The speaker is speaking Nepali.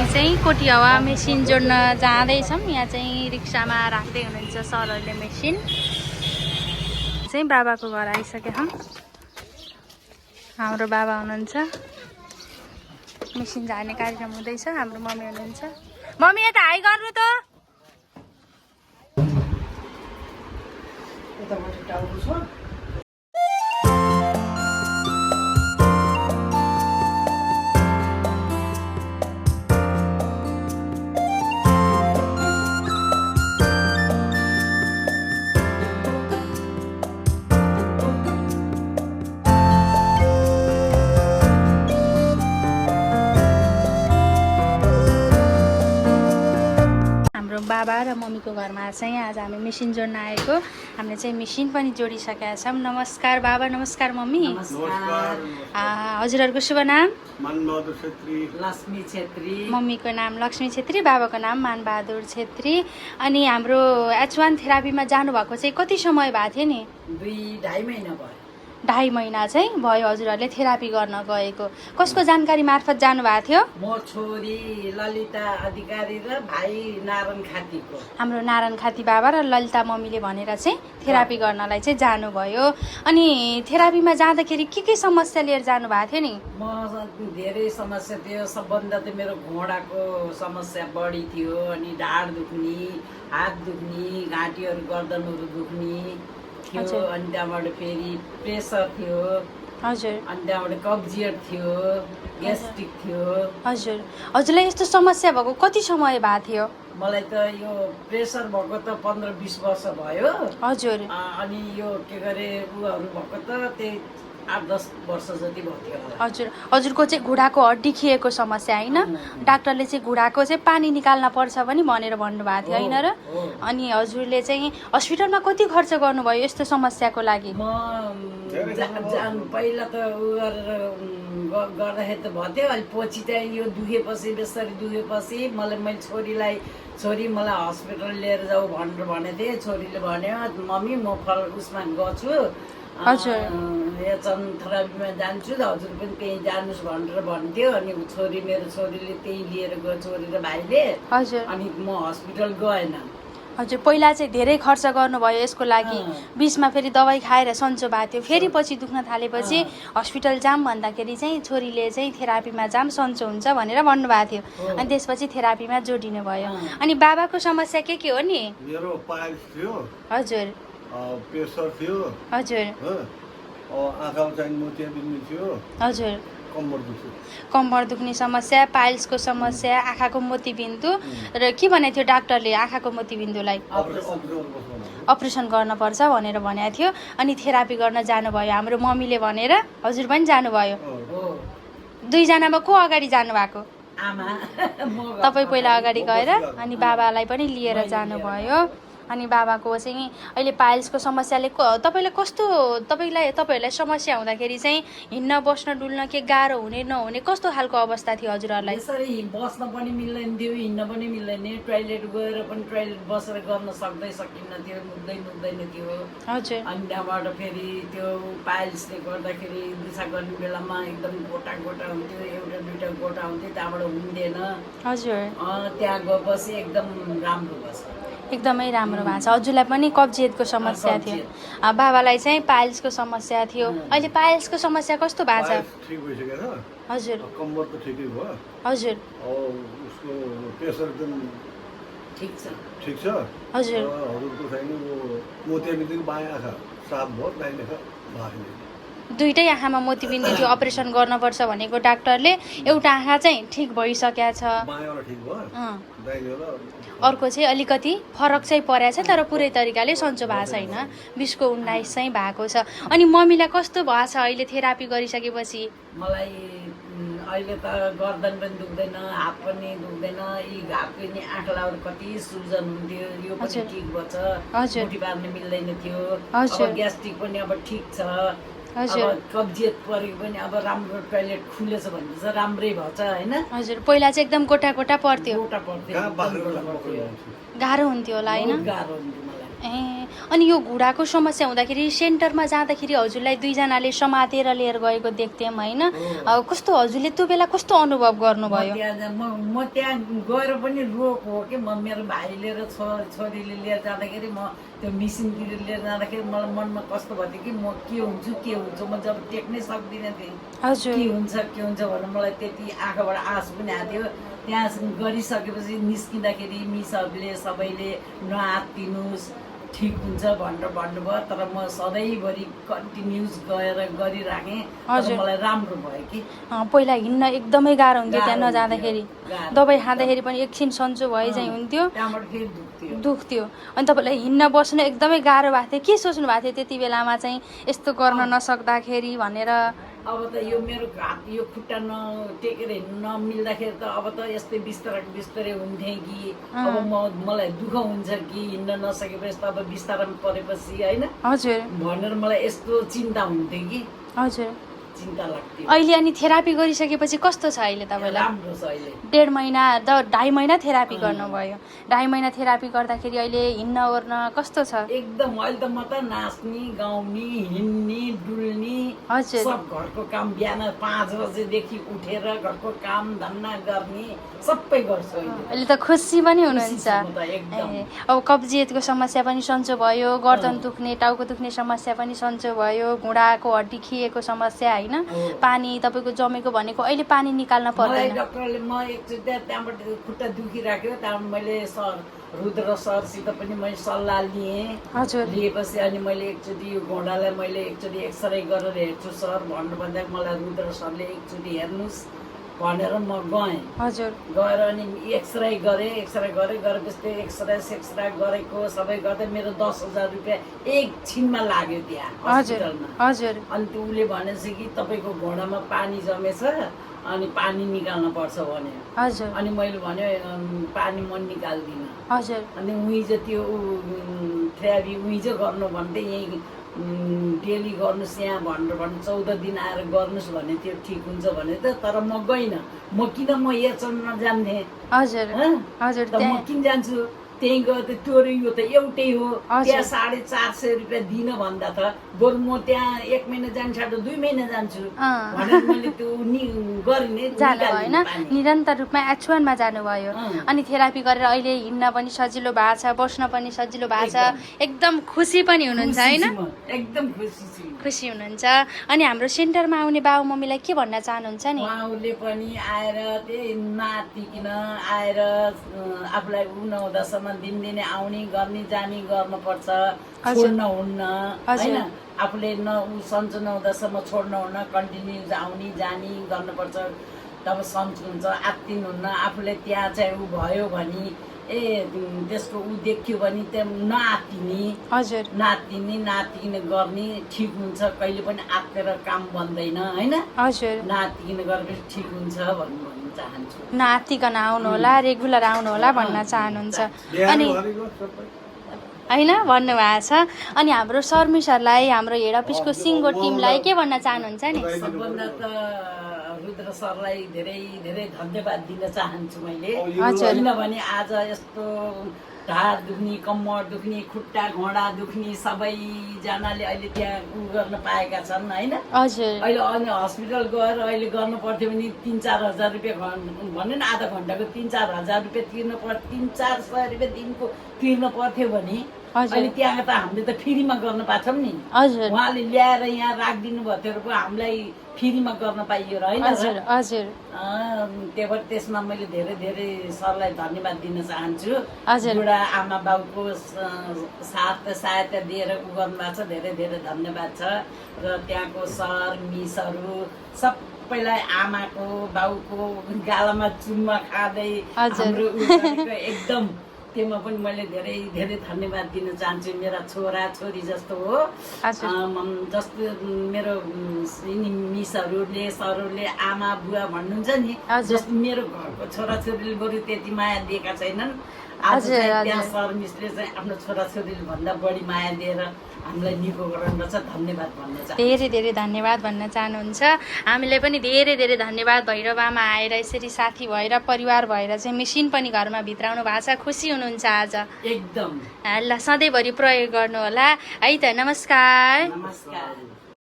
हामी चाहिँ कोटियावा मेसिन जोड्न जाँदैछौँ। यहाँ चाहिँ रिक्सामा राख्दै हुनुहुन्छ सरहरूले मेसिन। चाहिँ बाबाको घर आइसक्यो हम। हाम्रो बाबा हुनुहुन्छ। मेसिन झार्ने कार्यक्रम हुँदैछ। हाम्रो मम्मी हुनुहुन्छ। मम्मी यता हाई गर्नु त। बाबा र मम्मीको घरमा चाहिँ आज हामी मेसिन जोड्न आएको। हामीले चाहिँ मेसिन पनि जोडिसकेका छौँ। नमस्कार बाबा, नमस्कार मम्मी। हजुरहरूको शुभ नाम? मनबहादुर छेत्री, लक्ष्मी छेत्री। मम्मीको नाम लक्ष्मी छेत्री, बाबाको नाम मानबहादुर छेत्री। अनि हाम्रो H1 थेरापीमा जानुभएको चाहिँ कति समय भएको थियो नि? 2-2.5 महिना भयो। 2.5 महिना चाहिँ भयो हजुरहरूले थेरापी गर्न गएको। कसको जानकारी मार्फत जानुभएको थियो? म छोरी ललिता अधिकारी र भाइ नारायण खातीको। हाम्रो नारायण खाती बाबा र ललिता मम्मीले भनेर चाहिँ थेरापी गर्नलाई चाहिँ जानुभयो। अनि थेरापीमा जाँदाखेरि के समस्या लिएर जानुभएको थियो नि? म धेरै समस्या थियो। सबभन्दा त मेरो घोडाको समस्या बढी थियो। अनि ढाड दुख्ने, हात दुख्ने, घाँटीहरू गर्दनहरू दुख्ने थियो। अनि त्यहाँबाट फेरि प्रेसर थियो। हजुर। अनि त्यहाँबाट कब्जियत थियो, ग्यास्ट्रिक थियो। हजुर। हजुरलाई यस्तो समस्या भएको कति समय भएको थियो? मलाई त यो प्रेसर भएको त 15-20 वर्ष भयो। हजुर। अनि यो के गरे उहरू भएको त त्यही 8-10 वर्ष जति भयो थियो होला। हजुर। हजुरको चाहिँ घुँडाको हड्डी खिएको समस्या होइन? डाक्टरले चाहिँ घुँडाको चाहिँ पानी निकाल्न पर्छ पनि भनेर भन्नुभएको थियो होइन र? अनि हजुरले चाहिँ हस्पिटलमा कति खर्च गर्नुभयो यस्तो समस्याको लागि? म पहिला त उ गरेर गर्दाखेरि त भयो। अनि पछि चाहिँ यो दुखेपछि बेसरी दुखेपछि मैले छोरी मलाई हस्पिटल लिएर जाऊ भनेर भनेको थिएँ। छोरीले भन्यो मम्मी म उसमा गछु, हजुर, एचएन थेरापीमा जान्छु त हजुर पनि त्यहीँ जानुहोस् भनेर भन्थ्यो। अनि मेरो छोरीले त्यहीँ लिएर गयो, छोरी र भाइले। हजुर। अनि म हस्पिटल गएन। हजुर। पहिला चाहिँ धेरै खर्च गर्नुभयो यसको लागि। बिचमा फेरि दबाई खाएर सन्चो भएको थियो। फेरि पछि दुख्न थालेपछि हस्पिटल जाम भन्दाखेरि चाहिँ छोरीले चाहिँ थेरापीमा जाम सन्चो हुन्छ भनेर भन्नुभएको थियो। अनि त्यसपछि थेरापीमा जोडिनु भयो। अनि बाबाको समस्या के हो नि? मेरो पाइल्स थियो। हजुर। प्रेसर थियो। हजुर। आँखामा चाहिँ मोतियाबिन्दी थियो। हजुर। कम्मर दुख्ने समस्या, पाइल्सको समस्या, आँखाको मोतीबिन्दु। र के भनेको थियो डाक्टरले आँखाको मोतीबिन्दुलाई? अपरेसन गर्नुपर्छ भनेर भनेको थियो। अनि थेरापी गर्न जानुभयो हाम्रो मम्मीले भनेर। हजुर पनि जानुभयो? दुईजनामा को अगाडि जानुभएको? आमा। तपाईँ पहिला अगाडि गएर अनि बाबालाई पनि लिएर जानुभयो। अनि बाबाको चाहिँ अहिले पाइल्सको समस्याले तपाईँहरूलाई समस्या हुँदाखेरि चाहिँ हिँड्न बस्न डुल्न के गाह्रो हुने नहुने कस्तो खालको अवस्था थियो हजुरहरूलाई? यसरी बस्न पनि मिल्दैन थियो, हिँड्न पनि मिल्दैन। टोइलेट गएर पनि टोइलेट बसेर गर्न सकिन्न थियो, नुक्दैन थियो। हजुर। अनि त्यहाँबाट फेरि त्यो पाइल्सले गर्दाखेरि दिशा गर्ने बेलामा एकदम गोटा हुन्थ्यो, एउटा दुईटा गोटा हुन्थ्यो, त्यहाँबाट हुँदैन। हजुर। त्यहाँ गएपछि एकदम राम्रो भएछ। एकदमै राम्रो भएको छ। हजुरलाई पनि कब्जियतको समस्या थियो, बाबालाई चाहिँ पाइल्सको समस्या थियो। अहिले पाइल्सको समस्या कस्तो भएको छ? हजुर। कम्मर त ठिकै भयो। हजुर। उसको प्रेसर एकदम ठिक छ। हजुर। हजुरको छैन मोतियाबिन्दीको बायाँ आँखा साफ भयो, दाहिने आँखा भाग्यो। दुईटै आँखामा मोतीबिन्दु थियो, अपरेसन गर्नुपर्छ भनेको डाक्टरले। एउटा आँखा चाहिँ ठिक भइसकेको छ, अर्को चाहिँ अलिकति फरक चाहिँ परेको छ, तर पुरै तरिकाले सन्चो भएको छैन। 20-19 चाहिँ भएको छ। अनि मम्मीलाई कस्तो भएको छ अहिले थेरापी गरिसकेपछि? मलाई अहिले त गर्दन पनि दुख्दैन, हात पनि दुख्दैन। यी घापको नि आँखालाई कति सुजन हुन्थ्यो, यो पनि ठिक भएछ। मुठी बार्न मिल्दैन थियो। अब ग्यास्ट्रिक पनि अब ठिक छ। अब कब्जियत परेको पनि अब राम्रो टोइलेट खुलेछ भने चाहिँ राम्रै भएछ होइन? हजुर। पहिला चाहिँ एकदम गोटा पर्थ्यो, गाह्रो गाह्रो हुन्थ्यो होला होइन? गाह्रो हुन्थ्यो मलाई। अनि यो घुँडाको समस्या हुँदाखेरि सेन्टरमा जाँदाखेरि हजुरलाई दुईजनाले समातेर लिएर गएको देख्थ्यौँ होइन कस्तो हजुरले त्यो बेला कस्तो अनुभव गर्नुभयो म त्यहाँ गएर पनि रोग हो कि म मेरो भाइले र छोरीले लिएर जाँदाखेरि म त्यो मिसिनतिर लिएर जाँदाखेरि मलाई मनमा कस्तो भयो कि म के हुन्छु म जब टेक्नै सक्दिनँ थिएँ हजुर के हुन्छ भनेर मलाई त्यति आँखाबाट आँसु पनि आएको थियो त्यहाँ गरिसकेपछि निस्किँदाखेरि मिसहरूले सबैले नआत्तिनुहोस् ठिक हुन्छ भनेर भन्नुभयो तर म सधैँभरि कन्टिन्युस गएर गरिराखेँ तर मलाई राम्रो भयो कि पहिला हिँड्न एकदमै गाह्रो हुन्थ्यो त्यहाँ नजाँदाखेरि दबाई खाँदाखेरि पनि एकछिन सन्चो भए चाहिँ हुन्थ्यो त्यहाँबाट फेरि दुख्थ्यो अनि तपाईँलाई हिँड्न बस्नु एकदमै गाह्रो भएको थियो के सोच्नु भएको थियो त्यति बेलामा चाहिँ यस्तो गर्न नसक्दाखेरि भनेर अब त यो मेरो हात यो खुट्टा नटेकेर हिँड्नु नमिल्दाखेरि त अब त यस्तै बिस्तारै हुन्थेँ कि अब मलाई दुःख हुन्छ कि हिँड्न नसकेपछि त अब बिस्तारामा परेपछि होइन हजुर भनेर मलाई यस्तो चिन्ता हुन्थ्यो कि हजुर चिन्ता लाग्थ्यो अहिले अनि थेरापी गरिसकेपछि कस्तो छ अहिले तपाईँलाई राम्रो छ अहिले 1.5 महिना 2.5 महिना थेरापी गर्नुभयो 2.5 महिना थेरापी गर्दाखेरि अहिले हिँड्न ओर्न कस्तो छ एकदम अहिले त म त नाच्ने गाउने हिँड्ने डुल्ने हजुर सब घरको काम बिहान 5 बजेदेखि उठेर घरको काम धन्दा गर्ने सबै गर्छु अहिले त खुसी पनि हुनुहुन्छ अब कब्जियतको समस्या पनि सन्चो भयो गर्दन दुख्ने टाउको दुख्ने समस्या पनि सन्चो भयो घुँडाको हड्डी खिएको समस्या होइन पानी तपाईँको जमेको भनेको अहिले पानी निकाल्न पर्दैन डाक्टरले म एकचोटि त्यहाँबाट खुट्टा दुखिराख्यो त्यहाँबाट मैले रुद्र सरसित पनि मैले सल्लाह लिएँ लिएपछि अनि मैले एकचोटि यो घोडालाई मैले एकचोटि एक्सरे गरेर हेर्छु सर भन्दा मलाई रुद्र सरले एकचोटि हेर्नुहोस् भनेर म गएँ गएर अनि एक्सरे गरेपछि त्यो एक्सरे गरेको सबै गर्दै मेरो 10,000 रुपियाँ एकछिनमा लाग्यो त्यहाँ हस्पिटलमा अनि त्यो उसले भनेछ कि तपाईँको घोडामा पानी जमेछ अनि पानी निकाल्न पर्छ भने अनि मैले भन्यो पानी म निकाल्दिनँ अनि उही त्यो थेरापी उही चाहिँ गर्नु भन्दै यहीँ डेली गर्नुहोस् यहाँ भनेर 14 दिन आएर गर्नुहोस् भने त्यो ठिक हुन्छ भने त तर म गइनँ म किन म हेरचन नजान्थेँ त म किन जान्छु त्यहीँ गयो त त्यो यो त एउटै हो त्यहाँ 450 रुपियाँ दिन भन्दा त बरु म त्यहाँ 1 महिना जानु छाड्दा 2 महिना जान्छु भनेर मैले त्यो गरिने होइन निरन्तर रूपमा एच1मा जानुभयो अनि थेरापी गरेर अहिले हिँड्न पनि सजिलो भएको छ बस्न पनि सजिलो भएको छ एकदम खुसी पनि हुनुहुन्छ होइन एकदम खुसी हुनुहुन्छ अनि हाम्रो सेन्टरमा आउने बाबु मम्मीलाई के भन्न चाहनुहुन्छ नि उहाँले पनि आएर त्यही नातिकिन आएर आफूलाई नहुँदासम्म दिनदिनै आउने गर्ने जाने गर्नुपर्छ छोड्न हुन्न होइन आफूले सन्चो नहुँदासम्म छोड्न हुन्न कन्टिन्यू आउने जाने गर्नुपर्छ तब सन्चो हुन्छ आत्तिनु हुन्न आफूले त्यहाँ चाहिँ ऊ भयो भने त्यसको ऊ देख्यो भने त्यहाँ नआत्तिने नातिकिन गर्ने ठिक हुन्छ कहिले पनि आत्तेर काम बन्दैन होइन नातिकिन गरेपछि ठिक हुन्छ भन्नु चाहन्छु नातिकन आउनु होला रेगुलर आउनु होला भन्न चाहनुहुन्छ अनि होइन भन्नुभएको छ अनि हाम्रो सर्मिसहरूलाई हाम्रो हेड अफिसको सिङ्गो टिमलाई के भन्न चाहनुहुन्छ नि सबभन्दा त रुद्र सरलाई धेरै धेरै धन्यवाद दिन चाहन्छु मैले किनभने आज यस्तो ढाड दुख्ने कम्मर दुख्ने खुट्टा घोडा दुख्ने सबैजनाले अहिले त्यहाँ उ गर्न पाएका छन् होइन अहिले अनि हस्पिटल गएर अहिले गर्नु पर्थ्यो भने 3-4 हजार रुपियाँ भन्नु न आधा घन्टाको 3-4 हजार रुपियाँ तिर्नु पर्थ्यो 300-400 रुपियाँ दिनको तिर्नु पर्थ्यो भने अहिले त्यहाँ त हामीले त फ्रीमा गर्न पाछौँ नि उहाँले ल्याएर यहाँ राखिदिनु भएको थियो हामीलाई फ्रीमा गर्न पाइयो र होइन त्यही भएर त्यसमा मैले धेरै धेरै सरलाई धन्यवाद दिन चाहन्छु बुढा आमा बाउको साथ सहायता दिएर उ गर्नुभएको छ धेरै धेरै धन्यवाद छ र त्यहाँको सर मिसहरू सबैलाई आमाको बाउको गालामा चुम्मा खाँदै हाम्रो एकदम त्यसमा पनि मैले धेरै धेरै धन्यवाद दिन चाहन्छु मेरा छोरा छोरी जस्तो हो जस्तो मेरो मिसहरूले सरहरूले आमा बुवा भन्नुहुन्छ नि जस्तो मेरो घरको छोराछोरीले बरु त्यति माया दिएका छैनन् आज हजुर, चाहिँ हजुर। त्यहाँ सर मिसले चाहिँ आफ्नो छोराछोरीले भन्दा बढी माया दिएर हामीलाई निको गराउनु रहेछ धन्यवाद भन्न चाहन्छु धेरै धेरै धन्यवाद भन्न चाहनुहुन्छ हामीलाई पनि धेरै धेरै धन्यवाद भैरवामा आएर यसरी साथी भएर परिवार भएर चाहिँ मेसिन पनि घरमा भित्राउनु भएको छ खुसी हुनुहुन्छ आज एकदम ल सधैँभरि प्रयोग गर्नु होला है त नमस्कार नमस्कार